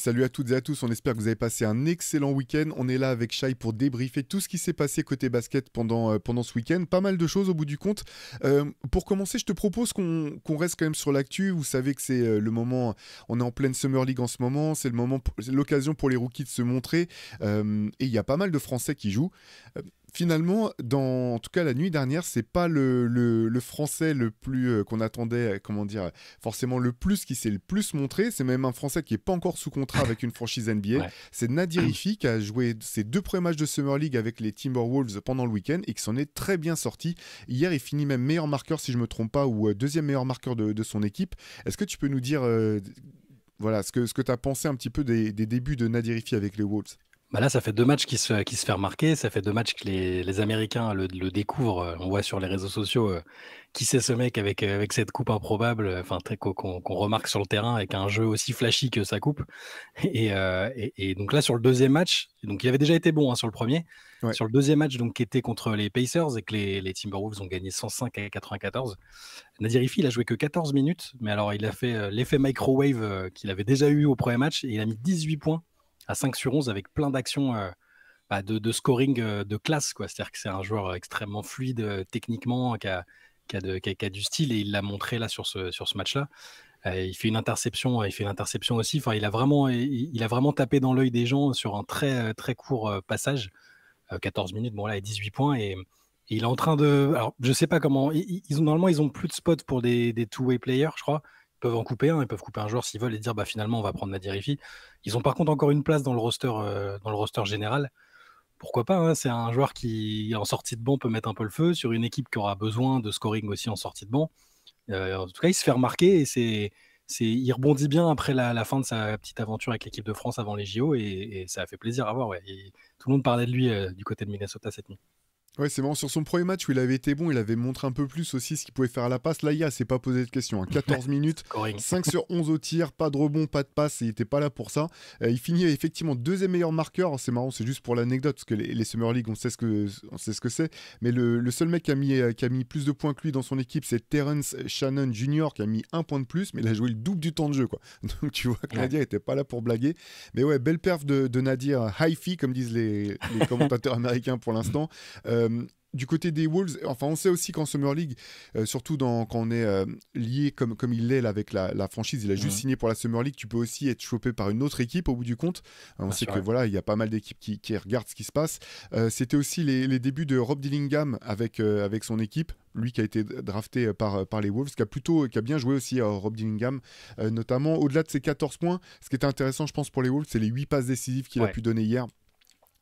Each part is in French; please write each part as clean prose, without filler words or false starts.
Salut à toutes et à tous, on espère que vous avez passé un excellent week-end. On est là avec Shai pour débriefer tout ce qui s'est passé côté basket pendant ce week-end. Pas mal de choses au bout du compte. Pour commencer, je te propose qu'on reste quand même sur l'actu. Vous savez que c'est le moment, on est en pleine Summer League en ce moment, c'est l'occasion pour les rookies de se montrer. Et il y a pas mal de Français qui jouent. Finalement, en tout cas la nuit dernière, c'est pas le français le plus qu'on attendait, comment dire, forcément le plus qui s'est le plus montré. C'est même un français qui est pas encore sous contrat avec une franchise NBA. Ouais. C'est Nadir Hiffi qui a joué ses 2 premiers matchs de Summer League avec les Timberwolves pendant le week-end et qui s'en est très bien sorti. Hier, il finit même meilleur marqueur si je me trompe pas ou deuxième meilleur marqueur de son équipe. Est-ce que tu peux nous dire voilà, ce que tu as pensé un petit peu des débuts de Nadir Hiffi avec les Wolves? Bah là, ça fait 2 matchs qui se fait remarquer. Ça fait 2 matchs que les Américains le découvrent. On voit sur les réseaux sociaux qui c'est ce mec avec cette coupe improbable, enfin qu'on remarque sur le terrain avec un jeu aussi flashy que sa coupe. Et donc là, sur le deuxième match, donc il avait déjà été bon sur le premier. Ouais. Sur le deuxième match, donc qui était contre les Pacers et que les Timberwolves ont gagné 105-94. Nadir Hiffi, il a joué que 14 minutes, mais alors il a fait l'effet microwave qu'il avait déjà eu au premier match et il a mis 18 points à 5 sur 11 avec plein d'actions de scoring de classe, quoi. C'est-à-dire que c'est un joueur extrêmement fluide techniquement, qui a du style et il l'a montré là sur ce match-là. Il fait une interception aussi. Enfin, il a vraiment tapé dans l'œil des gens sur un très, très court passage. 14 minutes, bon là, et 18 points. Et il est en train de. Alors, je sais pas comment. Normalement, ils ont plus de spots pour des two-way players, je crois. Ils peuvent en couper un, ils peuvent couper un joueur s'ils veulent et dire bah finalement on va prendre Nadir Hiffi. Ils ont par contre encore une place dans le roster général. Pourquoi pas, hein, c'est un joueur qui en sortie de banc peut mettre un peu le feu sur une équipe qui aura besoin de scoring aussi en sortie de banc. En tout cas, il se fait remarquer et il rebondit bien après la fin de sa petite aventure avec l'équipe de France avant les JO et ça a fait plaisir à voir. Ouais. Et tout le monde parlait de lui du côté de Minnesota cette nuit. Ouais, c'est marrant. Sur son premier match où il avait été bon, il avait montré un peu plus aussi ce qu'il pouvait faire à la passe. Là, il s'est pas posé de question. 14 minutes, Scoring. 5 sur 11 au tir, pas de rebond, pas de passe, il était pas là pour ça. Il finit effectivement deuxième meilleur marqueur. C'est marrant, c'est juste pour l'anecdote, parce que les Summer League, on sait ce que c'est. Mais le seul mec qui a mis plus de points que lui dans son équipe, c'est Terrence Shannon Jr., qui a mis 1 point de plus, mais il a joué le double du temps de jeu, quoi. Donc tu vois que Ouais. Nadir était pas là pour blaguer. Mais ouais, belle perf de Nadir, Hiffi, comme disent les commentateurs américains pour l'instant. Du côté des Wolves, enfin on sait aussi qu'en Summer League, surtout quand on est lié comme il l'est là, avec la franchise, il a juste signé pour la Summer League, tu peux aussi être chopé par une autre équipe au bout du compte. On Bien sait sûr, que ouais. voilà, il y a pas mal d'équipes qui regardent ce qui se passe. C'était aussi les débuts de Rob Dillingham avec son équipe, lui qui a été drafté par les Wolves, qui a bien joué aussi Rob Dillingham, notamment au-delà de ses 14 points. Ce qui était intéressant, je pense, pour les Wolves, c'est les 8 passes décisives qu'il a Ouais. pu donner hier.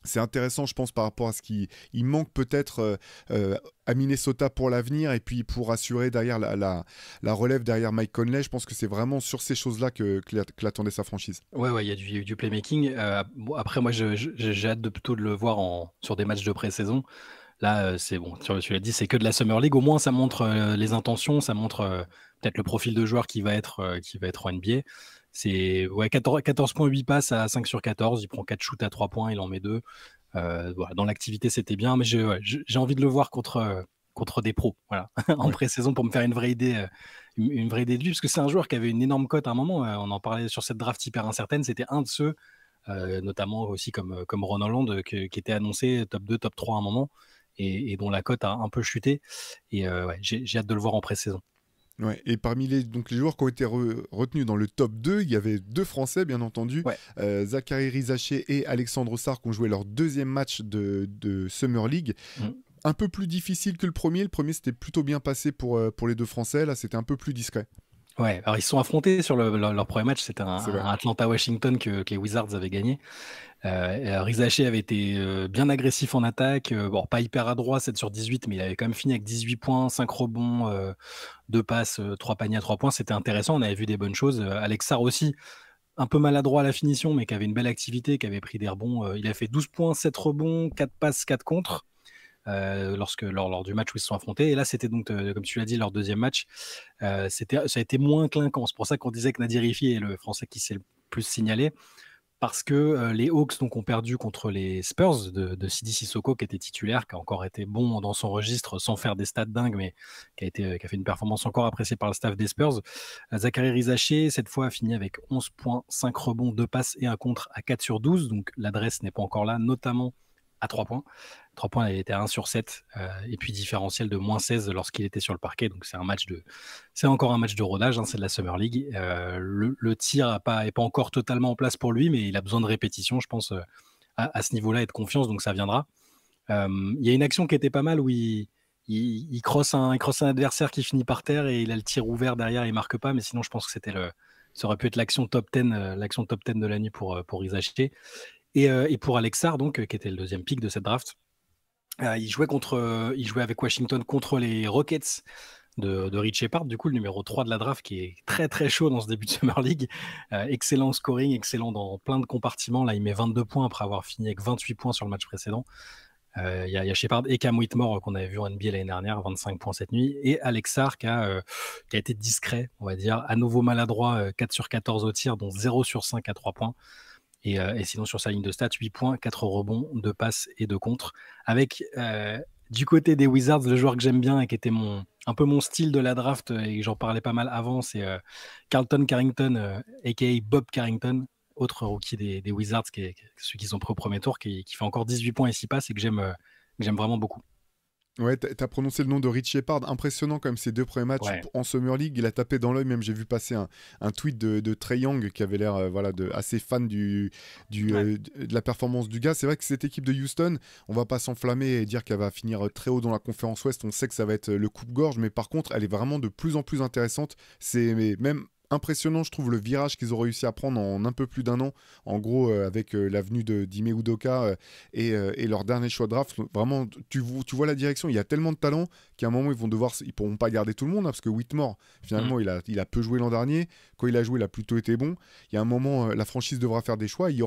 C'est intéressant, je pense, par rapport à ce qui il manque peut-être à Minnesota pour l'avenir et puis pour assurer derrière la relève derrière Mike Conley. Je pense que c'est vraiment sur ces choses-là que l'attendait sa franchise. Ouais, il y a du playmaking. Bon, après, moi, j'ai hâte plutôt de le voir sur des matchs de pré-saison. Là, c'est bon, tu l'as dit, c'est que de la Summer League. Au moins, ça montre les intentions, ça montre peut-être le profil de joueur qui va être en NBA. C'est 14 points, 8 passes à 5 sur 14. Il prend 4 shoots à 3 points, il en met 2. Voilà, dans l'activité, c'était bien, mais j'ai envie de le voir contre des pros, voilà, en Ouais. pré-saison pour me faire une vraie idée de lui, parce que c'est un joueur qui avait une énorme cote à un moment. On en parlait sur cette draft hyper incertaine. C'était un de ceux, notamment aussi comme Ron Holland, qui était annoncé top 2, top 3 à un moment, et dont la cote a un peu chuté. Et ouais, j'ai hâte de le voir en pré-saison. Ouais. Et parmi les joueurs qui ont été retenus dans le top 2, il y avait 2 Français, bien entendu. Ouais. Zachary Rizaché et Alexandre Sarr qui ont joué leur deuxième match de Summer League. Mm. Un peu plus difficile que le premier. Le premier, c'était plutôt bien passé pour les 2 Français. Là, c'était un peu plus discret. Ouais, alors ils se sont affrontés sur leur premier match. C'était C'est vrai. un Atlanta-Washington que les Wizards avaient gagné. Rizaché avait été bien agressif en attaque, bon, pas hyper adroit, 7 sur 18, mais il avait quand même fini avec 18 points, 5 rebonds, 2 passes, 3 paniers à 3 points. C'était intéressant, on avait vu des bonnes choses. Alex Sarr aussi, un peu maladroit à la finition, mais qui avait une belle activité, qui avait pris des rebonds. Il a fait 12 points, 7 rebonds, 4 passes, 4 contres. Lors du match où ils se sont affrontés. Et là, c'était donc, comme tu l'as dit, leur deuxième match. Ça a été moins clinquant. C'est pour ça qu'on disait que Nadir Hiffi est le Français qui s'est le plus signalé. parce que les Hawks donc, ont perdu contre les Spurs de Sidi Sissoko, qui était titulaire, qui a encore été bon dans son registre sans faire des stats dingues, mais qui a fait une performance encore appréciée par le staff des Spurs. Zachary Rizaché, cette fois, a fini avec 11 points, 5 rebonds, 2 passes et un contre à 4 sur 12. Donc l'adresse n'est pas encore là, notamment à 3 points. 3 points, elle était à 1 sur 7, et puis différentiel de moins 16 lorsqu'il était sur le parquet. Donc c'est encore un match de rodage, hein, c'est de la Summer League. Le tir n'est pas encore totalement en place pour lui, mais il a besoin de répétition, je pense, à ce niveau-là et de confiance, donc ça viendra. Il y a une action qui était pas mal où il crosse un adversaire qui finit par terre et il a le tir ouvert derrière, il marque pas, mais sinon je pense que ça aurait pu être l'action top 10 de la nuit pour Isaché. Et pour Alexar, donc, qui était le deuxième pick de cette draft, il jouait avec Washington contre les Rockets de Rich Shepard, du coup le numéro 3 de la draft, qui est très très chaud dans ce début de Summer League. Excellent scoring, excellent dans plein de compartiments. Là, il met 22 points après avoir fini avec 28 points sur le match précédent. Il y a Shepard et Cam Whitmore qu'on avait vu en NBA l'année dernière, 25 points cette nuit, et Alexar qui a été discret, on va dire, à nouveau maladroit, 4 sur 14 au tir, dont 0 sur 5 à 3 points. Et sinon, sur sa ligne de stats, 8 points, 4 rebonds, 2 passes et 2 contres. Avec du côté des Wizards, le joueur que j'aime bien et qui était un peu mon style de la draft, et j'en parlais pas mal avant, c'est Carlton Carrington, a.k.a. Bob Carrington, autre rookie des Wizards, celui qu'ils ont pris au premier tour, qui fait encore 18 points et 6 passes et que j'aime vraiment beaucoup. Ouais, t'as prononcé le nom de Rich Shepard, impressionnant quand même ces 2 premiers matchs en Summer League. Il a tapé dans l'œil, même j'ai vu passer un tweet de Trae Young qui avait l'air assez fan de la performance du gars. C'est vrai que cette équipe de Houston, on va pas s'enflammer et dire qu'elle va finir très haut dans la conférence Ouest. On sait que ça va être le coupe-gorge, mais par contre, elle est vraiment de plus en plus intéressante. C'est même impressionnant, je trouve, le virage qu'ils ont réussi à prendre en un peu plus d'un an, en gros, avec la venue d'Ime Udoka et leur dernier choix de draft. Vraiment, tu vois la direction, il y a tellement de talent qu'à un moment, ils pourront pas garder tout le monde, hein, parce que Whitmore, finalement, il a peu joué l'an dernier. Quand il a joué, il a plutôt été bon. Il y a un moment, la franchise devra faire des choix. Ils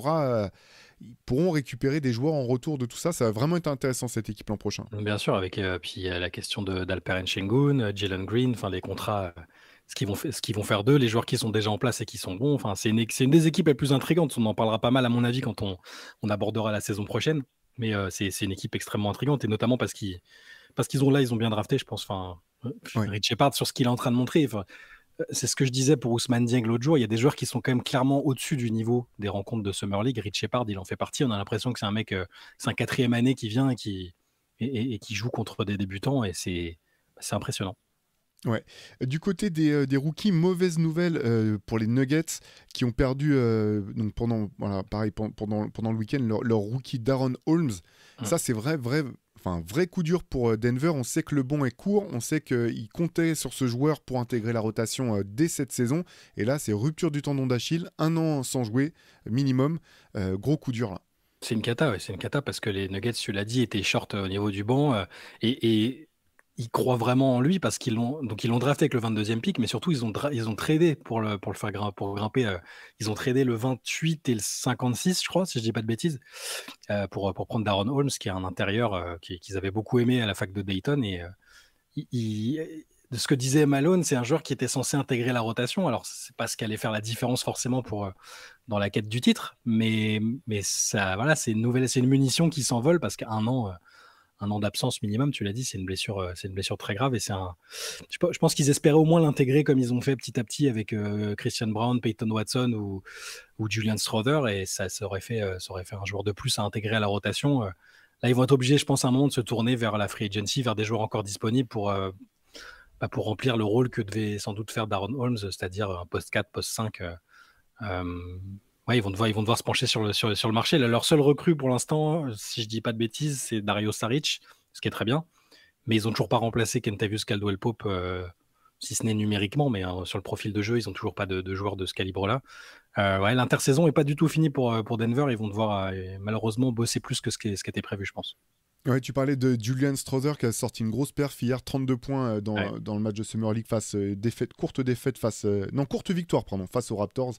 pourront récupérer des joueurs en retour de tout ça. Ça va vraiment être intéressant, cette équipe l'an prochain. Bien sûr, avec puis la question d'Alperen Sengun, Jalen Green, les contrats, ce qu'ils vont faire d'eux, les joueurs qui sont déjà en place et qui sont bons. Enfin, c'est une des équipes les plus intrigantes. On en parlera pas mal, à mon avis, quand on abordera la saison prochaine. Mais c'est une équipe extrêmement intrigante, et notamment parce qu'ils ont bien drafté, je pense. Enfin, Rich Shepard, sur ce qu'il est en train de montrer. C'est ce que je disais pour Ousmane Dieng l'autre jour. Il y a des joueurs qui sont quand même clairement au-dessus du niveau des rencontres de Summer League. Rich Shepard, il en fait partie. On a l'impression que c'est un mec, c'est un 4e année qui vient et qui joue contre des débutants, et c'est impressionnant. Ouais. Du côté des rookies, mauvaise nouvelle pour les Nuggets qui ont perdu donc pendant le week-end leur rookie Darren Holmes. Ça, c'est vrai coup dur pour Denver. On sait que le banc est court, on sait qu'ils comptaient sur ce joueur pour intégrer la rotation dès cette saison. Et là, c'est rupture du tendon d'Achille, 1 an sans jouer minimum. Gros coup dur là. C'est une cata, c'est une cata, parce que les Nuggets, tu l'as dit, étaient short au niveau du banc, et ils croient vraiment en lui parce qu'ils l'ont drafté avec le 22e pick, mais surtout ils ont tradé pour le faire grimper. Ils ont tradé le 28 et le 56, je crois, si je dis pas de bêtises, pour prendre Darren Holmes, qui est un intérieur qu'ils avaient beaucoup aimé à la fac de Dayton. Et de ce que disait Malone, c'est un joueur qui était censé intégrer la rotation. Alors c'est pas ce qui allait faire la différence forcément dans la quête du titre, mais ça, voilà, c'est une munition qui s'envole, parce qu'un an d'absence minimum, tu l'as dit, c'est une blessure très grave. Et je pense qu'ils espéraient au moins l'intégrer comme ils ont fait petit à petit avec Christian Brown, Peyton Watson ou Julian Strother, et ça aurait fait un joueur de plus à intégrer à la rotation. Là, ils vont être obligés, je pense, à un moment de se tourner vers la free agency, vers des joueurs encore disponibles pour remplir le rôle que devait sans doute faire Darren Holmes, c'est-à-dire un post 4, post 5. Ils vont devoir se pencher sur le marché. Leur seul recrue pour l'instant, si je dis pas de bêtises, c'est Dario Saric, ce qui est très bien. Mais ils n'ont toujours pas remplacé Kentavious Caldwell-Pope, si ce n'est numériquement, mais sur le profil de jeu, ils n'ont toujours pas de joueurs de ce calibre-là. L'intersaison n'est pas du tout finie pour Denver. Ils vont devoir malheureusement bosser plus que ce qui était prévu, je pense. Ouais, tu parlais de Julian Strother qui a sorti une grosse perf hier, 32 points Ouais. dans le match de Summer League face courte défaite face non courte victoire pardon face aux Raptors.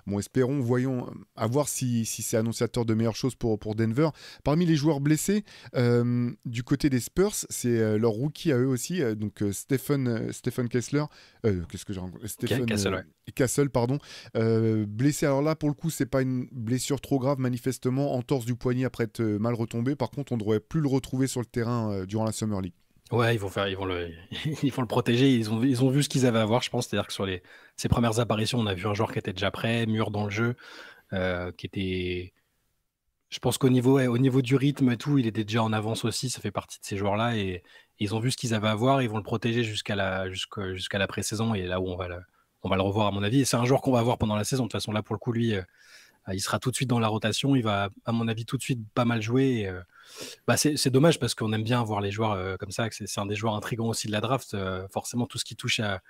Bon, espérons, voyons à voir si c'est annonciateur de meilleures choses pour Denver. Parmi les joueurs blessés du côté des Spurs, c'est leur rookie à eux aussi, donc Stephen Kessler, qu'est-ce que j'ai raconté Stephen Castle, ouais. Castle pardon, blessé. Alors là pour le coup c'est pas une blessure trop grave manifestement, entorse du poignet après être mal retombé. Par contre on ne devrait plus le retrouver sur le terrain durant la Summer League. Ouais, ils vont le protéger. Ils ont vu ce qu'ils avaient à voir, je pense. C'est-à-dire que sur ses premières apparitions, on a vu un joueur qui était déjà prêt, mûr dans le jeu, qui était. Je pense au niveau du rythme et tout, il était déjà en avance aussi. Ça fait partie de ces joueurs-là et ils ont vu ce qu'ils avaient à voir. Ils vont le protéger jusqu'à la pré-saison et là où on va le revoir à mon avis. Et c'est un joueur qu'on va voir pendant la saison. De toute façon, là pour le coup, lui, il sera tout de suite dans la rotation. Il va, à mon avis, tout de suite pas mal jouer. C'est dommage parce qu'on aime bien voir les joueurs comme ça. C'est un des joueurs intrigants aussi de la draft. Forcément, tout ce qui touche à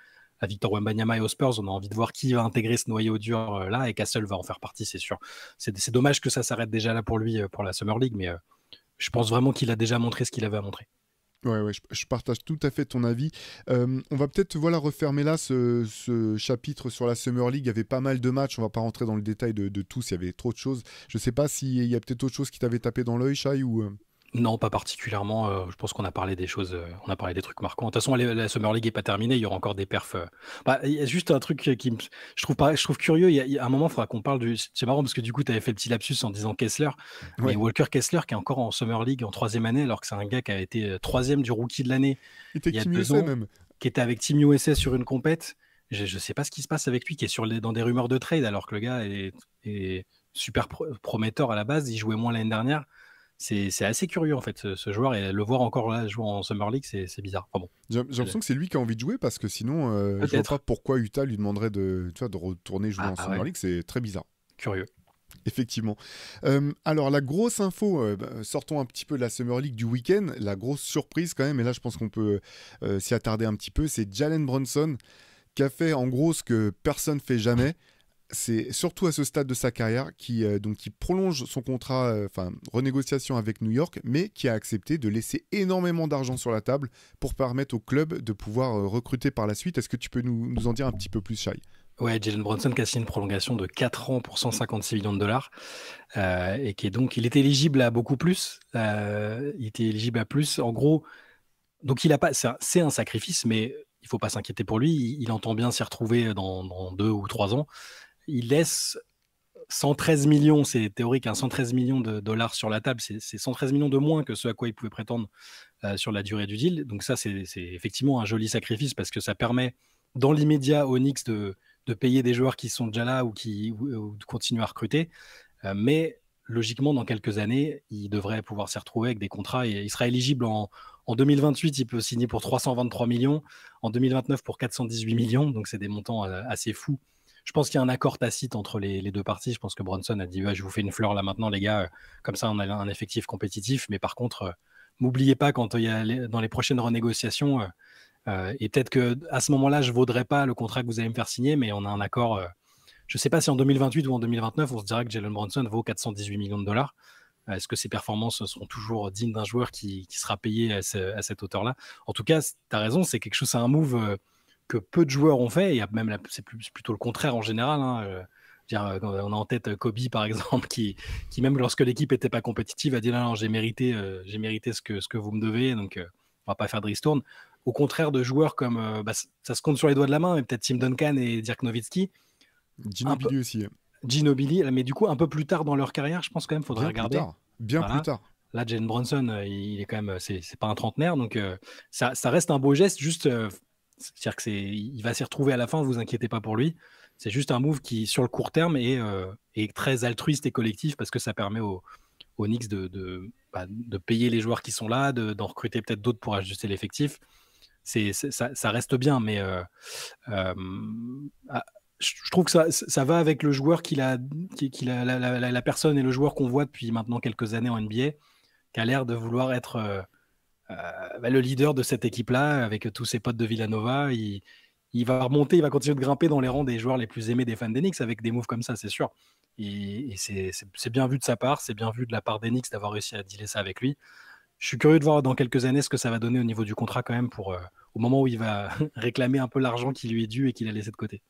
Victor Wembanyama et aux Spurs, on a envie de voir qui va intégrer ce noyau dur là. Et Castle va en faire partie, c'est sûr. C'est dommage que ça s'arrête déjà là pour lui pour la Summer League, mais je pense vraiment qu'il a déjà montré ce qu'il avait à montrer. Ouais, je partage tout à fait ton avis. On va peut-être voilà, refermer là ce chapitre sur la Summer League. Il y avait pas mal de matchs, on va pas rentrer dans le détail de tous, il y avait trop de choses. Je sais pas s'il y a peut-être autre chose qui t'avait tapé dans l'œil, Shai, ou... Non, pas particulièrement. Je pense qu'on a parlé des choses, on a parlé des trucs marquants. De toute façon, la Summer League est pas terminée. Il y aura encore des perfs. Il y a juste un truc je trouve curieux. Il y a un moment, il faudra qu'on parle du. C'est marrant parce que du coup, tu avais fait le petit lapsus en disant Kessler, mais Ouais, Walker Kessler qui est encore en Summer League en troisième année, alors que c'est un gars qui a été troisième du rookie de l'année il était il y a Team 2 USA ans, même. qui était avec Team USA sur une compète. Je sais pas ce qui se passe avec lui, qui est dans des rumeurs de trade, alors que le gars est super prometteur à la base. Il jouait moins l'année dernière. C'est assez curieux en fait ce joueur et le voir encore là jouer en Summer League, c'est bizarre. Enfin bon, J'ai l'impression que c'est lui qui a envie de jouer parce que sinon, je vois pas peut-être. pourquoi Utah lui demanderait de, tu vois, de retourner jouer en Ah Summer ouais, League. C'est très bizarre. curieux. Effectivement. Alors, la grosse info, sortons un petit peu de la Summer League du week-end. La grosse surprise, quand même, et là, je pense qu'on peut s'y attarder un petit peu, c'est Jalen Brunson qui a fait en gros ce que personne ne fait jamais. C'est surtout à ce stade de sa carrière qui prolonge son contrat, renégociation avec New York, mais qui a accepté de laisser énormément d'argent sur la table pour permettre au club de pouvoir recruter par la suite. Est-ce que tu peux nous en dire un petit peu plus, Shai? Ouais, Jalen Brunson qui a signé une prolongation de 4 ans pour 156 millions de dollars et qui est donc, il était éligible à beaucoup plus. Il était éligible à plus. En gros, donc il a pas, c'est un sacrifice, mais il faut pas s'inquiéter pour lui. Il entend bien s'y retrouver dans 2 ou 3 ans. Il laisse 113 millions, c'est théorique, 113 millions de dollars sur la table, c'est 113 millions de moins que ce à quoi il pouvait prétendre sur la durée du deal. Donc ça, c'est effectivement un joli sacrifice parce que ça permet dans l'immédiat aux Knicks de payer des joueurs qui sont déjà là ou de continuer à recruter. Mais logiquement, dans quelques années, il devrait pouvoir s'y retrouver avec des contrats et il sera éligible en 2028, il peut signer pour 323 millions, en 2029 pour 418 millions, donc c'est des montants assez fous. Je pense qu'il y a un accord tacite entre les deux parties. Je pense que Bronson a dit ouais, je vous fais une fleur là maintenant, les gars, comme ça on a un effectif compétitif. Mais par contre, m'oubliez pas quand il y a dans les prochaines renégociations, et peut-être qu'à ce moment-là, je ne vaudrais pas le contrat que vous allez me faire signer, mais on a un accord. Je ne sais pas si en 2028 ou en 2029, on se dira que Jalen Brunson vaut 418 millions de dollars. Est-ce que ses performances seront toujours dignes d'un joueur qui sera payé à cette hauteur-là? En tout cas, tu as raison, c'est quelque chose, c'est un move que peu de joueurs ont fait. Et même c'est plutôt le contraire en général. Hein. On a en tête Kobe, par exemple, qui même lorsque l'équipe n'était pas compétitive, a dit non, j'ai mérité ce que vous me devez, donc on va pas faire de ristourne. Au contraire de joueurs comme, ça se compte sur les doigts de la main, mais peut-être Tim Duncan et Dirk Nowitzki, un peu Ginobili aussi. Ginobili, mais du coup un peu plus tard dans leur carrière, je pense quand même, faudrait Bien plus regarder. tard. Bien plus Voilà. tard. Là, Jalen Brunson, il est quand même, c'est pas un trentenaire, donc ça reste un beau geste. Juste, c'est-à-dire que il va s'y retrouver à la fin. Vous inquiétez pas pour lui. C'est juste un move qui, sur le court terme, est très altruiste et collectif parce que ça permet aux Knicks de payer les joueurs qui sont là, d'en recruter peut-être d'autres pour ajuster l'effectif. Ça reste bien, mais je trouve que ça va avec le joueur la personne et le joueur qu'on voit depuis maintenant quelques années en NBA, qui a l'air de vouloir être le leader de cette équipe-là, avec tous ses potes de Villanova. Il va remonter, il va continuer de grimper dans les rangs des joueurs les plus aimés des fans des Knicks avec des moves comme ça, c'est sûr. Et c'est bien vu de sa part, c'est bien vu de la part des Knicks d'avoir réussi à dealer ça avec lui. je suis curieux de voir dans quelques années ce que ça va donner au niveau du contrat quand même pour au moment où il va réclamer un peu l'argent qui lui est dû et qu'il a laissé de côté.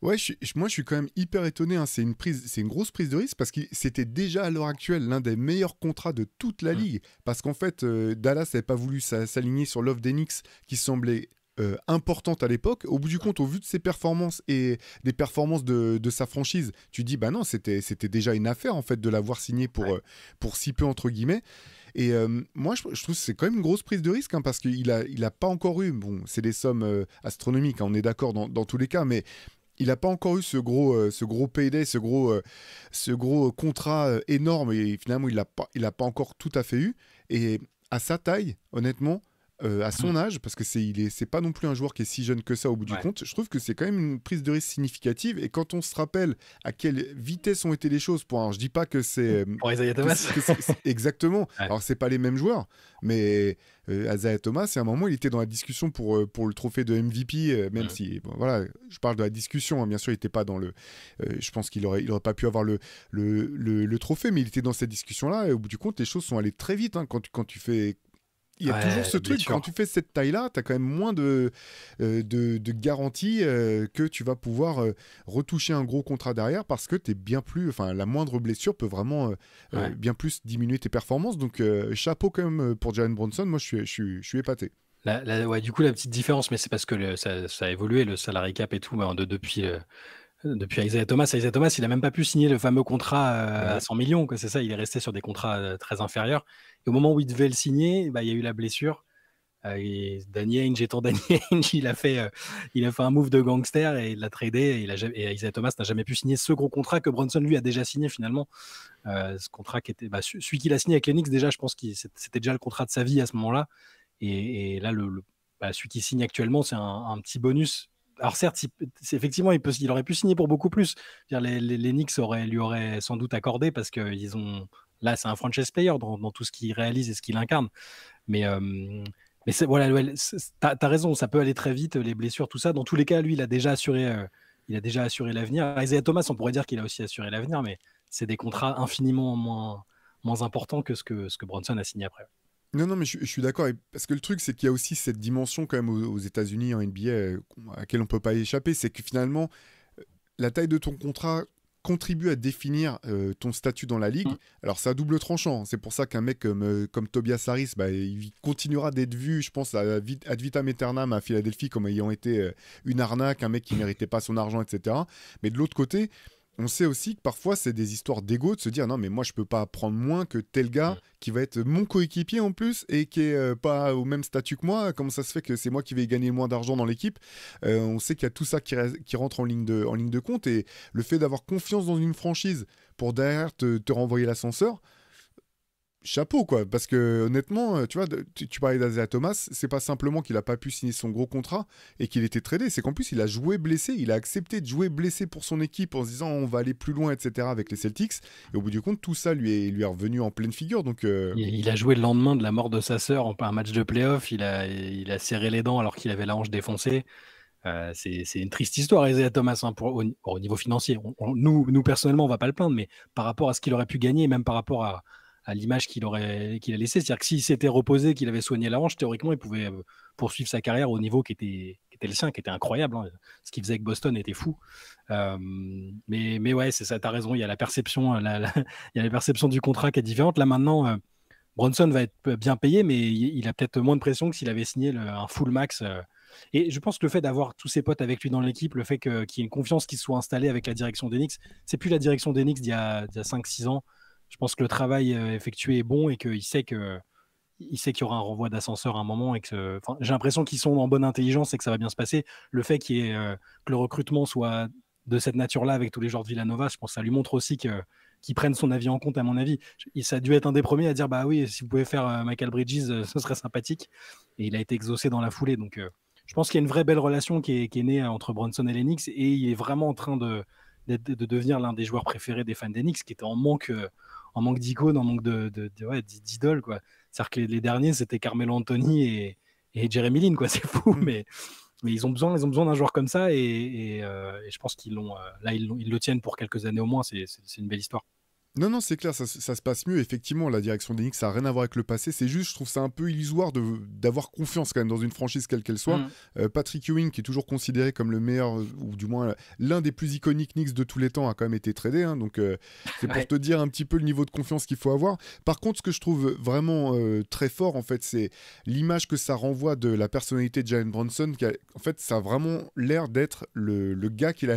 Ouais, moi je suis quand même hyper étonné, hein. C'est une grosse prise de risque parce que c'était déjà à l'heure actuelle l'un des meilleurs contrats de toute la Mm. ligue. Parce qu'en fait, Dallas n'avait pas voulu s'aligner sur l'offre d'Enix qui semblait importante à l'époque. Au bout du compte, au vu de ses performances et des performances de sa franchise, tu dis bah non, c'était déjà une affaire en fait de l'avoir signé Ouais. pour si peu entre guillemets. Et moi, je trouve que c'est quand même une grosse prise de risque, hein, parce il a pas encore eu, bon, c'est des sommes astronomiques, hein, on est d'accord dans tous les cas, mais il n'a pas encore eu ce gros payday, ce gros contrat énorme, et finalement il l'a pas encore tout à fait eu. Et à sa taille, honnêtement, à Mm. son âge, parce que c'est pas non plus un joueur qui est si jeune que ça au bout du Ouais. compte, je trouve que c'est quand même une prise de risque significative. Et quand on se rappelle à quelle vitesse ont été les choses, alors je dis pas que c'est Pour Isaiah Thomas. exactement. Ouais. Alors c'est pas les mêmes joueurs, mais Isaiah Thomas, à un moment, il était dans la discussion pour le trophée de MVP, même Mm. si, bon, voilà, je parle de la discussion, hein, bien sûr, il n'était pas dans le. Je pense il aurait pas pu avoir le trophée, mais il était dans cette discussion-là, et au bout du compte, les choses sont allées très vite, hein, quand tu fais. Il y a toujours Ouais, ce les truc, quand blessures. tu fais cette taille-là, tu as quand même moins de garantie que tu vas pouvoir retoucher un gros contrat derrière, parce que tu es bien plus. Enfin, la moindre blessure peut vraiment Ouais. bien plus diminuer tes performances. Donc, chapeau quand même pour Jalen Bronson. Moi, je suis épaté. Ouais, du coup, la petite différence, mais c'est parce que ça a évolué, le salary cap et tout, depuis Isaiah Thomas. Isaiah Thomas, il a même pas pu signer le fameux contrat Bah à ouais. 100 millions, quoi. C'est ça, il est resté sur des contrats très inférieurs. Et au moment où il devait le signer, bah, il y a eu la blessure. Et Danny Ainge étant Danny Ainge, il a fait un move de gangster et il l'a tradé. Et Isaiah Thomas n'a jamais pu signer ce gros contrat que Bronson, lui, a déjà signé finalement. Ce contrat qui était celui qu'il a signé avec les Knicks, déjà, je pense que c'était déjà le contrat de sa vie à ce moment-là. Et là, celui qui signe actuellement, c'est un petit bonus. Alors certes, effectivement, il aurait pu signer pour beaucoup plus. Les Knicks lui auraient sans doute accordé parce que là, c'est un franchise player dans tout ce qu'il réalise et ce qu'il incarne. Mais, voilà, ouais, t'as raison, ça peut aller très vite, les blessures, tout ça. Dans tous les cas, lui, il a déjà assuré l'avenir. Isaiah Thomas, on pourrait dire qu'il a aussi assuré l'avenir, mais c'est des contrats infiniment moins importants que ce que Bronson a signé après. Non, non, mais je suis d'accord. Parce que le truc, c'est qu'il y a aussi cette dimension quand même aux États-Unis en NBA à laquelle on peut pas échapper. C'est que finalement, la taille de ton contrat contribue à définir ton statut dans la ligue. Mm. Alors c'est à double tranchant. C'est pour ça qu'un mec comme Tobias Harris, bah, il continuera d'être vu, je pense, ad vitam aeternam à Philadelphie comme ayant été une arnaque, un mec qui méritait pas son argent, etc. Mais de l'autre côté, on sait aussi que parfois c'est des histoires d'ego, de se dire non mais moi je peux pas prendre moins que tel gars Mm. qui va être mon coéquipier en plus et qui est pas au même statut que moi. Comment ça se fait que c'est moi qui vais gagner le moins d'argent dans l'équipe? On sait qu'il y a tout ça qui rentre en ligne de compte, et le fait d'avoir confiance dans une franchise pour derrière te renvoyer l'ascenseur, chapeau quoi. Parce que honnêtement, tu vois, tu parlais d'Isaiah Thomas, c'est pas simplement qu'il a pas pu signer son gros contrat et qu'il était tradé, c'est qu'en plus il a joué blessé, il a accepté de jouer blessé pour son équipe en se disant on va aller plus loin, etc. avec les Celtics. Et au bout du compte, tout ça lui est revenu en pleine figure. Donc Il a joué le lendemain de la mort de sa sœur en un match de playoff. Il a serré les dents alors qu'il avait la hanche défoncée. C'est une triste histoire, Isaiah Thomas, hein, au niveau financier. Nous, personnellement, on va pas le plaindre, mais par rapport à ce qu'il aurait pu gagner, même par rapport à l'image qu'il a laissée, c'est-à-dire que s'il s'était reposé, qu'il avait soigné la hanche, théoriquement, il pouvait poursuivre sa carrière au niveau qui était le sien, qui était incroyable, hein. Ce qu'il faisait avec Boston était fou. Mais ouais, c'est ça, t'as raison, il y a la perception, il y a la perception du contrat qui est différente. Là, maintenant, Bronson va être bien payé, mais il a peut-être moins de pression que s'il avait signé un full max. Et je pense que le fait d'avoir tous ses potes avec lui dans l'équipe, le fait qu'il y ait une confiance qui soit installée avec la direction d'Enix, c'est plus la direction d'Enix d'il y a 5-6 ans. Je pense que le travail effectué est bon et qu'il sait qu'il y aura un renvoi d'ascenseur à un moment. J'ai l'impression qu'ils sont en bonne intelligence et que ça va bien se passer. Le fait que le recrutement soit de cette nature-là avec tous les joueurs de Villanova, je pense que ça lui montre aussi qu'ils prennent son avis en compte, à mon avis. Ça a dû être un des premiers à dire bah oui, si vous pouvez faire Michael Bridges, ce serait sympathique. Et il a été exaucé dans la foulée. Donc, je pense qu'il y a une vraie belle relation qui est née entre Bronson et les Knicks, et il est vraiment en train de devenir l'un des joueurs préférés des fans des Knicks, qui étaient en manque d'icônes, en manque ouais, d'idoles, quoi. C'est-à-dire que les derniers, c'était Carmelo Anthony et Jeremy Lin, quoi. C'est fou, mais ils ont besoin d'un joueur comme ça, et je pense qu'ils le tiennent pour quelques années au moins. C'est une belle histoire. Non, non, c'est clair, ça se passe mieux. Effectivement, la direction d'Enix, ça n'a rien à voir avec le passé. C'est juste, je trouve ça un peu illusoire d'avoir confiance quand même dans une franchise quelle qu'elle soit. Mm. Patrick Ewing, qui est toujours considéré comme le meilleur, ou du moins l'un des plus iconiques Knicks de tous les temps, a quand même été tradé. Hein, donc, c'est pour Ouais. te dire un petit peu le niveau de confiance qu'il faut avoir. Par contre, ce que je trouve vraiment très fort, en fait, c'est l'image que ça renvoie de la personnalité de Jalen Brunson. En fait, ça a vraiment l'air d'être le gars qu'il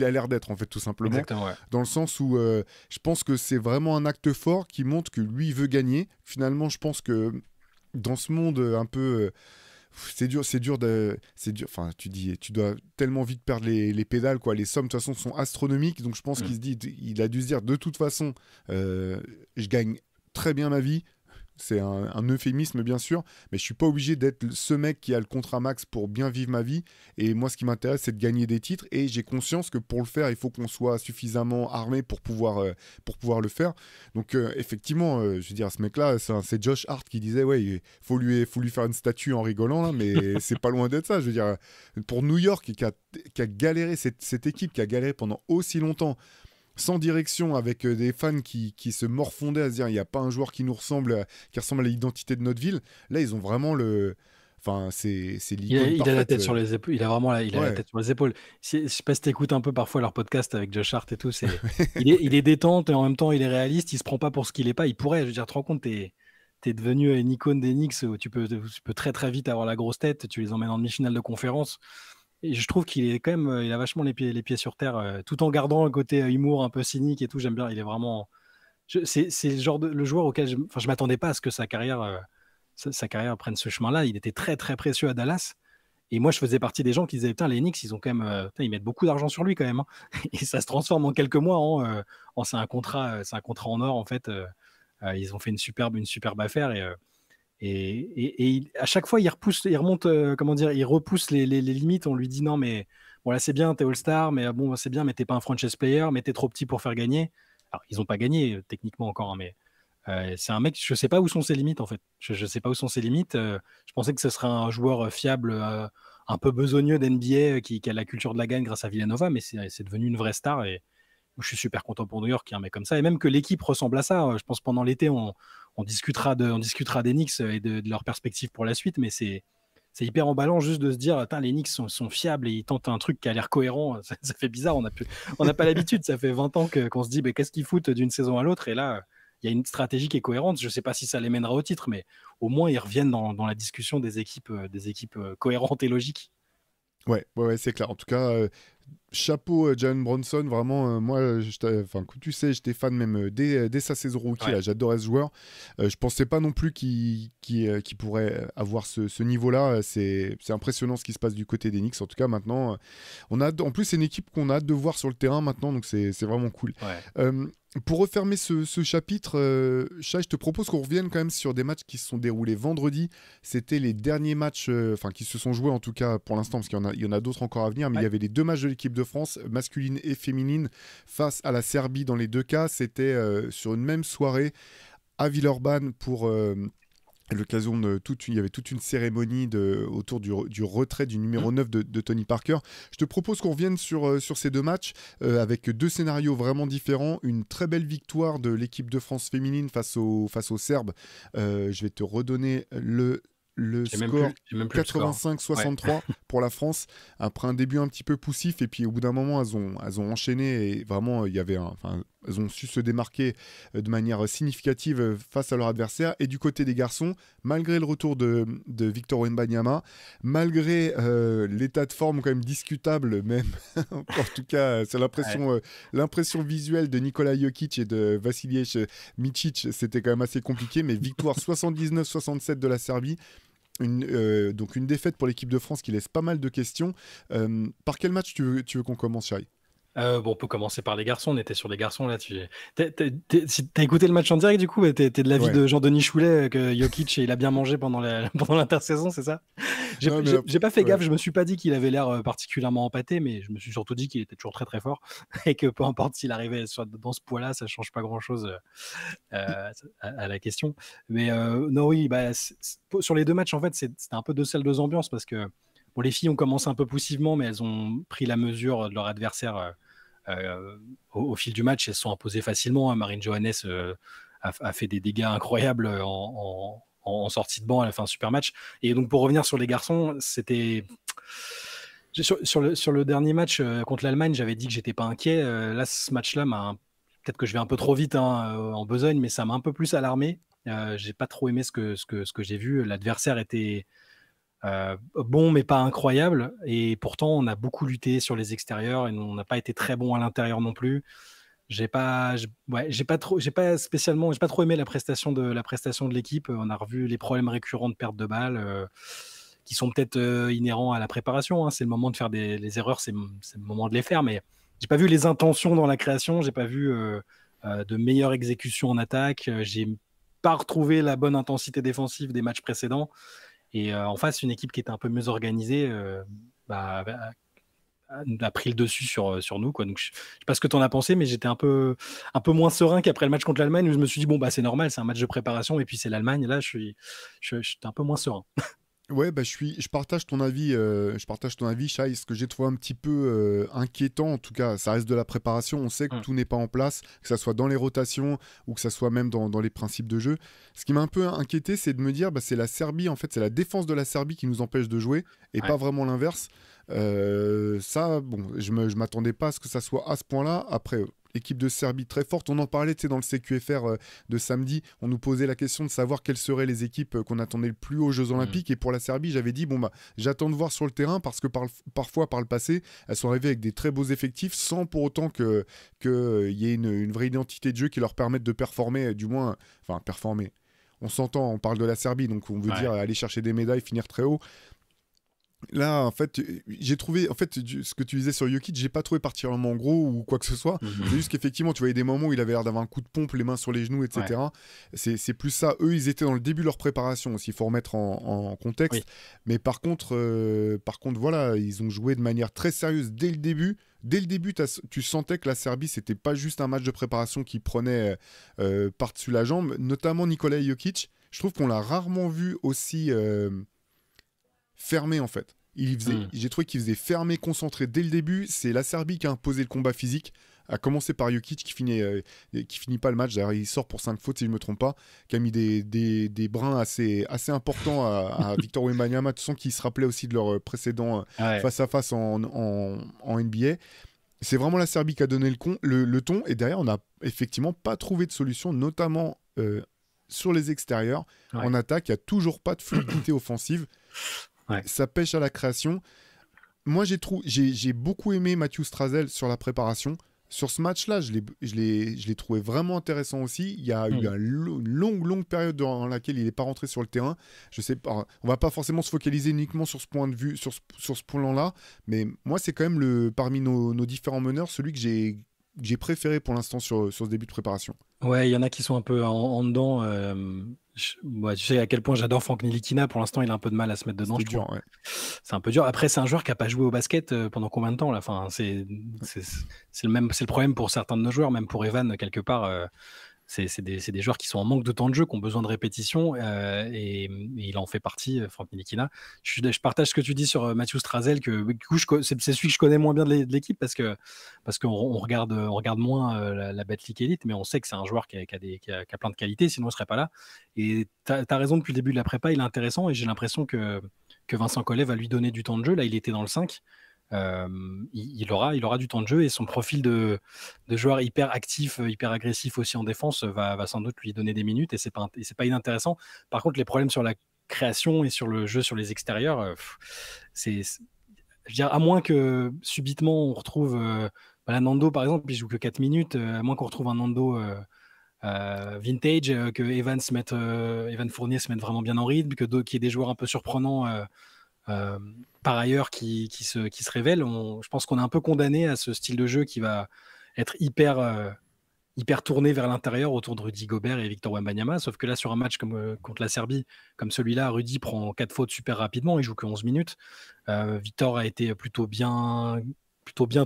a l'air d'être, en fait, tout simplement. Exactement, ouais. Dans le sens où je pense que c'est vraiment un acte fort qui montre que lui veut gagner. Finalement, je pense que dans ce monde un peu, c'est dur. Enfin, tu dois tellement vite perdre les pédales, quoi. Les sommes de toute façon sont astronomiques, donc je pense Mm. il a dû se dire de toute façon, je gagne très bien ma vie. C'est un euphémisme, bien sûr, mais je suis pas obligé d'être ce mec qui a le contrat max pour bien vivre ma vie. Et moi, ce qui m'intéresse, c'est de gagner des titres. Et j'ai conscience que pour le faire, il faut qu'on soit suffisamment armé pour pouvoir le faire. Donc, effectivement, je veux dire, ce mec-là, c'est Josh Hart qui disait, ouais, il faut lui faire une statue en rigolant, là, mais c'est pas loin d'être ça. Je veux dire, pour New York, qui a galéré, cette équipe qui a galéré pendant aussi longtemps, sans direction, avec des fans qui se morfondaient à se dire il n'y a pas un joueur qui nous ressemble, qui ressemble à l'identité de notre ville. Là, ils ont vraiment le. Enfin, c'est l'icône Il a la parfaite. tête sur les épaules. Il a vraiment il a la Ouais, tête sur les épaules. Je sais pas si t'écoutes un peu parfois leur podcast avec Josh Hart et tout. Il est détente et en même temps il est réaliste. Il se prend pas pour ce qu'il est pas. Il pourrait. Je veux dire, te rends compte, t'es devenu une icône des Knicks où tu peux très très vite avoir la grosse tête. Tu les emmènes en demi-finale de conférence. Et je trouve qu'il est quand même, il a vachement les pieds sur terre, tout en gardant un côté humour un peu cynique et tout. J'aime bien. Il est vraiment. C'est le genre le joueur auquel je m'attendais pas à ce que sa carrière prenne ce chemin-là. Il était très très précieux à Dallas. Et moi, je faisais partie des gens qui disaient, putain, les Knicks, ils ont quand même, putain, ils mettent beaucoup d'argent sur lui quand même, hein. Et ça se transforme en quelques mois en c'est un contrat en or en fait. Ils ont fait une superbe affaire à chaque fois, il remonte, comment dire, il repousse les limites. On lui dit non, mais bon là c'est bien, t'es All-Star, mais bon c'est bien, mais t'es pas un franchise player, mais t'es trop petit pour faire gagner. Alors ils ont pas gagné techniquement encore, hein, mais c'est un mec, je sais pas où sont ses limites en fait. Je sais pas où sont ses limites. Je pensais que ce serait un joueur fiable, un peu besogneux d'NBA qui a la culture de la gagne grâce à Villanova, mais c'est devenu une vraie star et je suis super content pour New York, qu'il y a un mec comme ça, et même que l'équipe ressemble à ça. Je pense pendant l'été, on discutera des Knicks et de leurs perspectives pour la suite, mais c'est hyper emballant juste de se dire, les Knicks sont fiables et ils tentent un truc qui a l'air cohérent. Ça fait bizarre, on n'a pas l'habitude. Ça fait 20 ans qu'on se dit, qu'est-ce qu'ils foutent d'une saison à l'autre, et là, il y a une stratégie qui est cohérente. Je ne sais pas si ça les mènera au titre, mais au moins ils reviennent dans la discussion des équipes cohérentes et logiques. ouais, ouais, ouais, c'est clair. En tout cas, chapeau Jalen Bronson, vraiment, moi, enfin, tu sais, j'étais fan même dès sa saison rookie, Ouais. là, j'adorais ce joueur. Je pensais pas non plus qu'il pourrait avoir ce niveau-là. C'est impressionnant ce qui se passe du côté des Knicks. En tout cas, maintenant, en plus, c'est une équipe qu'on a hâte de voir sur le terrain maintenant, donc c'est vraiment cool. Ouais. Pour refermer ce chapitre, Shai, je te propose qu'on revienne quand même sur des matchs qui se sont déroulés vendredi. C'était les derniers matchs, enfin qui se sont joués en tout cas pour l'instant, parce qu'il y en a d'autres encore à venir, mais il y Ouais. avait les deux matchs de l'équipe de France, masculine et féminine, face à la Serbie dans les deux cas. C'était sur une même soirée à Villeurbanne pour à l'occasion il y avait toute une cérémonie autour du retrait du numéro 9 de Tony Parker. Je te propose qu'on revienne sur ces deux matchs avec deux scénarios vraiment différents. Une très belle victoire de l'équipe de France féminine face aux Serbes. Je vais te redonner le score J'ai même plus le score. Ouais. 85-63 pour la France, après un début un petit peu poussif, et puis au bout d'un moment elles ont enchaîné, et vraiment il y avait elles ont su se démarquer de manière significative face à leur adversaire. Et du côté des garçons, malgré le retour de Victor Wembanyama, malgré l'état de forme quand même discutable, même en tout cas c'est l'impression visuelle de Nikola Jokic et de Vasilije Micic, c'était quand même assez compliqué, mais victoire 79-67 de la Serbie. Donc une défaite pour l'équipe de France qui laisse pas mal de questions. Par quel match tu veux qu'on commence, Shai? Bon, on peut commencer par les garçons. On était sur les garçons là. Si t'as écouté le match en direct, du coup, t'es de l'avis Ouais. de Jean-Denis Choulet que Jokic il a bien mangé pendant pendant l'intersaison, c'est ça? Non, mais J'ai pas fait ouais. gaffe. Je me suis pas dit qu'il avait l'air particulièrement empâté, mais je me suis surtout dit qu'il était toujours très très fort et que peu importe s'il arrivait dans ce poids-là, ça change pas grand-chose à la question. Mais non, oui, sur les deux matchs, en fait, c'était un peu deux salles, deux ambiances parce que bon, les filles ont commencé un peu poussivement, mais elles ont pris la mesure de leur adversaire au fil du match, elles se sont imposées facilement. Marine Johannes a fait des dégâts incroyables en sortie de banc. Elle a fait un super match. Et donc, pour revenir sur les garçons, c'était... Sur le dernier match contre l'Allemagne, j'avais dit que j'étais pas inquiet. Là, ce match-là, peut-être que je vais un peu trop vite en besogne, mais ça m'a un peu plus alarmé. J'ai pas trop aimé ce que j'ai vu. L'adversaire était bon, mais pas incroyable. Et pourtant, on a beaucoup lutté sur les extérieurs et on n'a pas été très bon à l'intérieur non plus. J'ai pas trop aimé la prestation de l'équipe. On a revu les problèmes récurrents de perte de balles qui sont peut-être inhérents à la préparation. Hein. C'est le moment de faire les erreurs, c'est le moment de les faire. Mais j'ai pas vu les intentions dans la création. J'ai pas vu de meilleure exécution en attaque. J'ai pas retrouvé la bonne intensité défensive des matchs précédents. Et en face, une équipe qui était un peu mieux organisée a pris le dessus sur nous, quoi. Donc, je sais pas ce que tu en as pensé, mais j'étais un peu moins serein qu'après le match contre l'Allemagne, où je me suis dit, bon, c'est normal, c'est un match de préparation, et puis c'est l'Allemagne. Là, j'étais un peu moins serein. Ouais, je partage ton avis, Shai. Ce que j'ai trouvé un petit peu inquiétant, en tout cas, ça reste de la préparation. On sait que tout n'est pas en place, que ça soit dans les rotations ou que ça soit même dans les principes de jeu. Ce qui m'a un peu inquiété, c'est de me dire, c'est la Serbie, en fait, c'est la défense de la Serbie qui nous empêche de jouer et pas vraiment l'inverse. Ça, bon, je m'attendais pas à ce que ça soit à ce point-là. Après, équipe de Serbie très forte. On en parlait dans le CQFR de samedi. On nous posait la question de savoir quelles seraient les équipes qu'on attendait le plus aux Jeux Olympiques. Et pour la Serbie, j'avais dit, j'attends de voir sur le terrain parce que parfois, par le passé, elles sont arrivées avec des très beaux effectifs sans pour autant qu'il y ait une vraie identité de jeu qui leur permette de performer, du moins, enfin, performer. On s'entend, on parle de la Serbie, donc on veut dire aller chercher des médailles, finir très haut. Là, en fait, j'ai trouvé, ce que tu disais sur Jokic, j'ai pas trouvé particulièrement gros ou quoi que ce soit. C'est juste qu'effectivement, tu voyais des moments où il avait l'air d'avoir un coup de pompe, les mains sur les genoux, etc. C'est plus ça. Eux, ils étaient dans le début de leur préparation aussi, il faut remettre en contexte. Oui. Mais par contre, voilà, ils ont joué de manière très sérieuse dès le début. Dès le début, tu sentais que la Serbie, c'était pas juste un match de préparation qui prenait par-dessus la jambe. Notamment Nikola Jokic. Je trouve qu'on l'a rarement vu aussi fermé en fait. J'ai trouvé qu'il faisait fermé, concentré dès le début. C'est la Serbie qui a imposé le combat physique, à commencer par Jokic qui finit pas le match. D'ailleurs, il sort pour 5 fautes si je me trompe pas, qui a mis des brins assez importants à Victor Wembanyama, de toute façon qui se rappelait aussi de leur précédent face-à-face en NBA. C'est vraiment la Serbie qui a donné le ton, et derrière on n'a effectivement pas trouvé de solution, notamment sur les extérieurs. En attaque, il n'y a toujours pas de fluidité offensive. Ça pêche à la création. Moi, j'ai beaucoup aimé Matthew Strazel sur la préparation. Sur ce match-là, je l'ai trouvé vraiment intéressant aussi. Il y a eu une longue période dans laquelle il n'est pas rentré sur le terrain. Je sais pas, on va pas forcément se focaliser uniquement sur ce point de vue, sur ce point-là, mais moi, c'est quand même parmi nos différents meneurs, celui que j'ai préféré pour l'instant sur ce début de préparation. Ouais, il y en a qui sont un peu en dedans. Tu sais à quel point j'adore Franck Ntilikina. Pour l'instant, il a un peu de mal à se mettre dedans. C'est un peu dur. Après, c'est un joueur qui n'a pas joué au basket pendant combien de temps là. Enfin, c'est le problème pour certains de nos joueurs, même pour Evan quelque part. C'est des joueurs qui sont en manque de temps de jeu, qui ont besoin de répétition, et il en fait partie, Franck Ntilikina. Je partage ce que tu dis sur Matthew Strazel, que du coup, c'est celui que je connais moins bien de l'équipe, parce qu'on regarde moins la Betclic Elite, mais on sait que c'est un joueur qui a plein de qualités, sinon il ne serait pas là. Et tu as raison, depuis le début de la prépa, il est intéressant, et j'ai l'impression que Vincent Collet va lui donner du temps de jeu. Là, il était dans le 5. Il aura du temps de jeu, et son profil de joueur hyper actif, hyper agressif aussi en défense va sans doute lui donner des minutes, et c'est pas inintéressant. Par contre, les problèmes sur la création et sur le jeu sur les extérieurs, je veux dire, à moins que subitement on retrouve Nando par exemple, il joue que 4 minutes, à moins qu'on retrouve un Nando vintage, que Evan Fournier se mette vraiment bien en rythme, qu'il y ait des joueurs un peu surprenants par ailleurs qui se révèlent. Je pense qu'on est un peu condamné à ce style de jeu qui va être hyper tourné vers l'intérieur autour de Rudy Gobert et Victor Wembanyama, sauf que là, sur un match contre la Serbie, comme celui-là, Rudy prend 4 fautes super rapidement, il joue que 11 minutes. Victor a été plutôt bien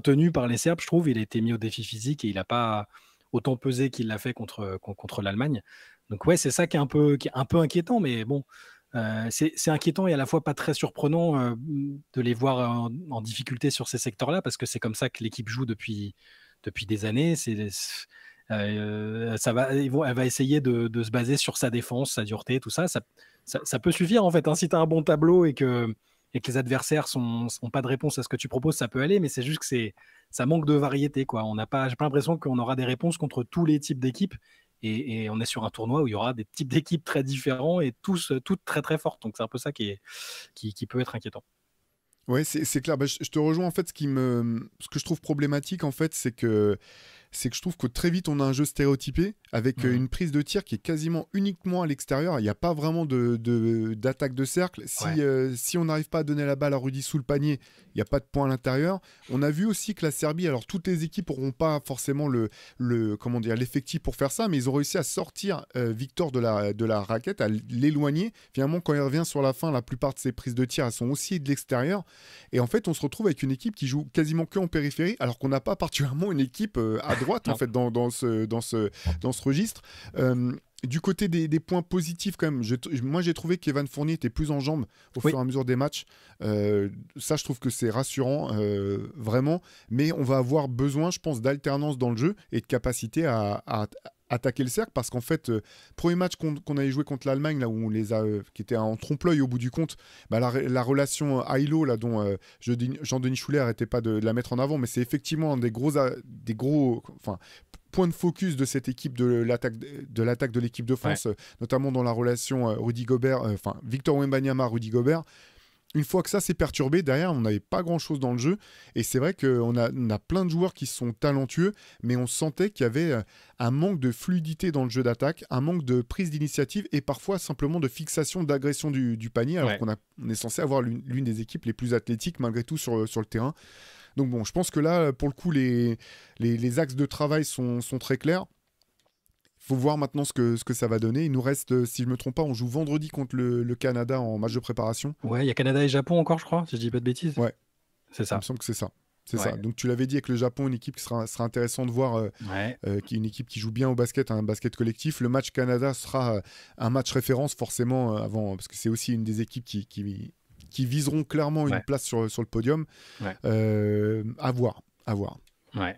tenu par les Serbes, je trouve. Il a été mis au défi physique et il n'a pas autant pesé qu'il l'a fait contre l'Allemagne. Donc ouais, c'est ça qui est un peu inquiétant, mais bon, c'est inquiétant et à la fois pas très surprenant de les voir en difficulté sur ces secteurs-là, parce que c'est comme ça que l'équipe joue depuis depuis des années. Elle va essayer de se baser sur sa défense, sa dureté, tout ça. Ça peut suffire en fait, hein. Si tu as un bon tableau et que les adversaires n'ont pas de réponse à ce que tu proposes, ça peut aller, mais c'est juste que ça manque de variété, quoi. J'ai pas l'impression qu'on aura des réponses contre tous les types d'équipes. Et on est sur un tournoi où il y aura des types d'équipes très différents et toutes très très fortes. Donc c'est un peu ça qui peut être inquiétant. Ouais, c'est clair. Bah, je te rejoins en fait. Ce que je trouve problématique en fait, c'est que je trouve que très vite on a un jeu stéréotypé avec une prise de tir qui est quasiment uniquement à l'extérieur. Il n'y a pas vraiment d'attaque de cercle. Ouais. Si on n'arrive pas à donner la balle à Rudy sous le panier, il n'y a pas de point à l'intérieur. On a vu aussi que la Serbie, alors toutes les équipes n'auront pas forcément comment dire, l'effectif pour faire ça, mais ils ont réussi à sortir Victor de la raquette, à l'éloigner. Finalement, quand il revient sur la fin, la plupart de ses prises de tir elles sont aussi de l'extérieur. Et en fait, on se retrouve avec une équipe qui joue quasiment que en périphérie, alors qu'on n'a pas particulièrement une équipe à droite en fait dans ce registre. Du côté des points positifs quand même, moi j'ai trouvé qu'Evan Fournier était plus en jambes au fur et à mesure des matchs. Ça je trouve que c'est rassurant vraiment, mais on va avoir besoin je pense d'alternance dans le jeu et de capacité à attaquer le cercle parce qu'en fait premier match qu'on avait joué contre l'Allemagne là où on les a qui était en trompe-l'œil au bout du compte, bah, la relation Ailo là dont Jean-Denis Schuller arrêtait pas de la mettre en avant, mais c'est effectivement un des gros point de focus de cette équipe de l'attaque de l'équipe de France, notamment dans la relation Rudy Gobert, Victor Wembanyama, Rudy Gobert. Une fois que ça s'est perturbé, derrière, on n'avait pas grand-chose dans le jeu. Et c'est vrai qu'on a plein de joueurs qui sont talentueux, mais on sentait qu'il y avait un manque de fluidité dans le jeu d'attaque, un manque de prise d'initiative et parfois simplement de fixation d'agression du panier, alors qu'on est censé avoir l'une des équipes les plus athlétiques malgré tout sur le terrain. Donc bon, je pense que là, pour le coup, les axes de travail sont très clairs. Il faut voir maintenant ce que ça va donner. Il nous reste, si je ne me trompe pas, on joue vendredi contre le Canada en match de préparation. Ouais, il y a Canada et Japon encore, je crois, si je dis pas de bêtises. Ouais, c'est ça. Il me semble que c'est ça. C'est ça. Donc tu l'avais dit avec le Japon, une équipe qui sera intéressant de voir, qui est une équipe qui joue bien au basket, un basket collectif. Le match Canada sera un match référence forcément avant, parce que c'est aussi une des équipes qui viseront clairement une place sur le podium. À voir. Ouais.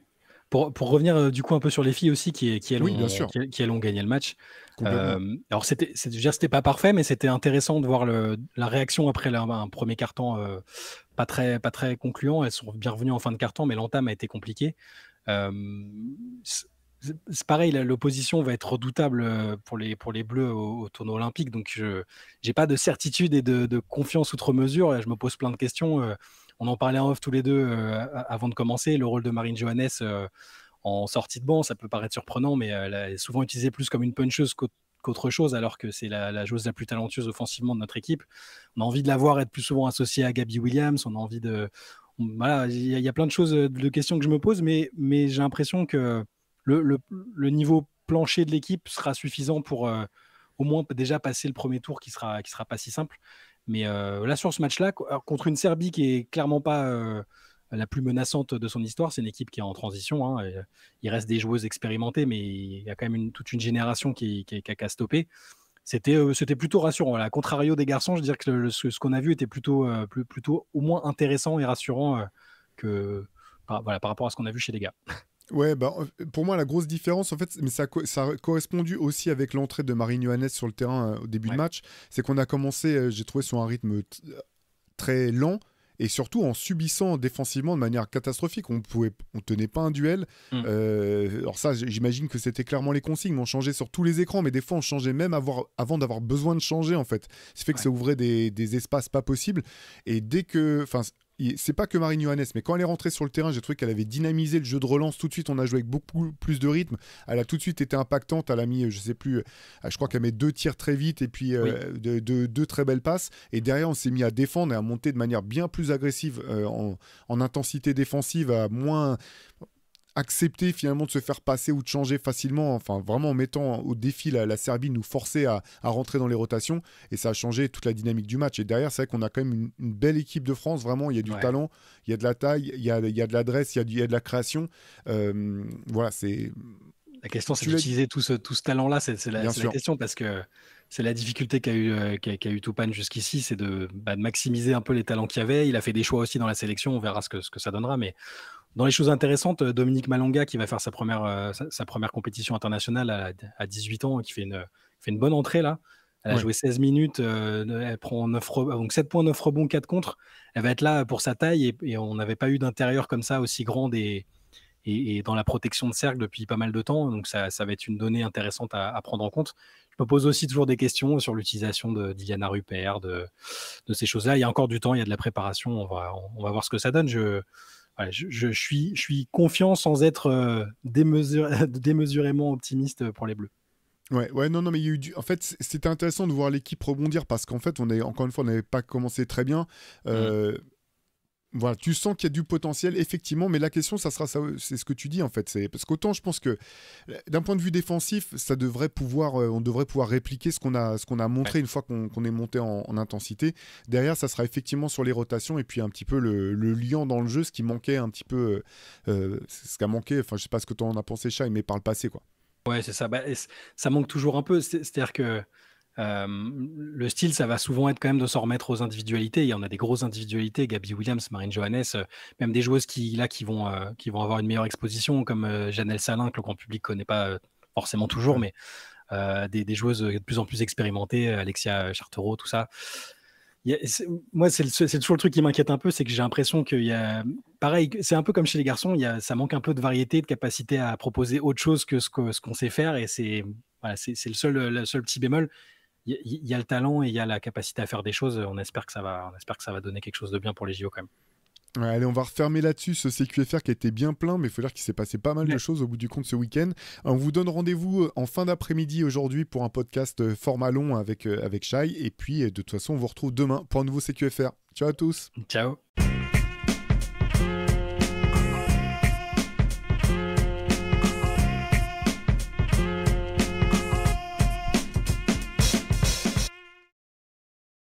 Pour revenir du coup un peu sur les filles aussi qui elles ont gagné le match. Alors c'était pas parfait, mais c'était intéressant de voir la réaction après un premier carton pas très concluant. Elles sont bien revenues en fin de carton, mais l'entame a été compliquée. C'est pareil, l'opposition va être redoutable pour les Bleus au tournoi olympique, donc je n'ai pas de certitude et de confiance outre mesure. Et je me pose plein de questions. On en parlait en off tous les deux avant de commencer. Le rôle de Marine Johannes en sortie de banc, ça peut paraître surprenant, mais elle est souvent utilisée plus comme une puncheuse qu'autre chose, alors que c'est la joueuse la plus talentueuse offensivement de notre équipe. On a envie de la voir être plus souvent associée à Gabby Williams. On a envie voilà, il y a plein de choses, de questions que je me pose, mais j'ai l'impression que le niveau plancher de l'équipe sera suffisant pour au moins déjà passer le premier tour qui sera pas si simple. Mais là, sur ce match-là, contre une Serbie qui est clairement pas la plus menaçante de son histoire, c'est une équipe qui est en transition. Il reste des joueuses expérimentées, mais il y a quand même toute une génération qui a qu'à stopper. C'était plutôt rassurant. À contrario des garçons, je veux dire que ce qu'on a vu était plutôt au moins intéressant et rassurant par rapport à ce qu'on a vu chez les gars. Ouais, pour moi, la grosse différence, en fait, mais ça a correspondu aussi avec l'entrée de Marine Johannes sur le terrain au début de match, c'est qu'on a commencé, j'ai trouvé, sur un rythme très lent, et surtout en subissant défensivement de manière catastrophique. On tenait pas un duel. Alors ça, j'imagine que c'était clairement les consignes, mais on changeait sur tous les écrans, mais des fois on changeait même avant d'avoir besoin de changer en fait. Ce qui fait que ça ouvrait des espaces pas possibles. Et dès que, c'est pas que Marine Johannes, mais quand elle est rentrée sur le terrain, j'ai trouvé qu'elle avait dynamisé le jeu de relance tout de suite. On a joué avec beaucoup plus de rythme. Elle a tout de suite été impactante. Elle a mis, je sais plus, je crois qu'elle met 2 tirs très vite et puis deux très belles passes. Et derrière, on s'est mis à défendre et à monter de manière bien plus agressive en intensité défensive, à moins accepter finalement de se faire passer ou de changer facilement, enfin vraiment en mettant au défi la Serbie, nous forcer à rentrer dans les rotations, et ça a changé toute la dynamique du match. Et derrière, c'est vrai qu'on a quand même une belle équipe de France, vraiment, il y a du talent, il y a de la taille, il y a de l'adresse, il y a de la création. Voilà, c'est... La question, c'est d'utiliser tout ce talent-là, c'est la question, parce que c'est la difficulté qu'a eu Toupane jusqu'ici, c'est de maximiser un peu les talents qu'il y avait. Il a fait des choix aussi dans la sélection, on verra ce que ça donnera, mais Dans les choses intéressantes, Dominique Malonga qui va faire sa première compétition internationale à 18 ans, qui fait une bonne entrée là. Elle a Ouais. joué 16 minutes, elle prend 9 donc 7 points, 9 rebonds, 4 contre. Elle va être là pour sa taille et on n'avait pas eu d'intérieur comme ça aussi grande et dans la protection de cercle depuis pas mal de temps. Donc ça va être une donnée intéressante à prendre en compte. Je me pose aussi toujours des questions sur l'utilisation de Diana Rupert, de ces choses-là. Il y a encore du temps, il y a de la préparation. On va voir ce que ça donne. Je suis confiant sans être démesurément optimiste pour les Bleus. Ouais, non, mais il y a eu en fait, c'était intéressant de voir l'équipe rebondir parce qu'en fait, encore une fois, on n'avait pas commencé très bien. Voilà, tu sens qu'il y a du potentiel, effectivement, mais la question, ça sera ça, c'est ce que tu dis en fait. C'est parce qu'autant je pense que d'un point de vue défensif, on devrait pouvoir répliquer ce qu'on a montré une fois qu'on est monté en intensité. Derrière, ça sera effectivement sur les rotations et puis un petit peu le liant dans le jeu, ce qui manquait un petit peu, ce qui a manqué. Enfin, je sais pas ce que tu en as pensé, Shai, mais par le passé, quoi. Ouais, c'est ça. Ça manque toujours un peu. C'est-à-dire que le style, ça va souvent être quand même de s'en remettre aux individualités. Il y en a des grosses individualités, Gabby Williams, Marine Johannes, même des joueuses qui vont avoir une meilleure exposition, comme Janelle Salin, que le grand public connaît pas forcément toujours, Ouais. mais des joueuses de plus en plus expérimentées, Alexia Chartereau, tout ça. Moi, c'est toujours le truc qui m'inquiète un peu, c'est que j'ai l'impression qu'il y a... Pareil, c'est un peu comme chez les garçons, ça manque un peu de variété, de capacité à proposer autre chose que ce qu'on sait faire, et c'est le seul petit bémol. Il y a le talent et il y a la capacité à faire des choses. On espère que ça va donner quelque chose de bien pour les JO quand même. Ouais, allez, on va refermer là-dessus ce CQFR qui a été bien plein, mais il faut dire qu'il s'est passé pas mal de Ouais. choses au bout du compte ce week-end. On vous donne rendez-vous en fin d'après-midi aujourd'hui pour un podcast format long avec Shai. Et puis, de toute façon, on vous retrouve demain pour un nouveau CQFR. Ciao à tous! Ciao.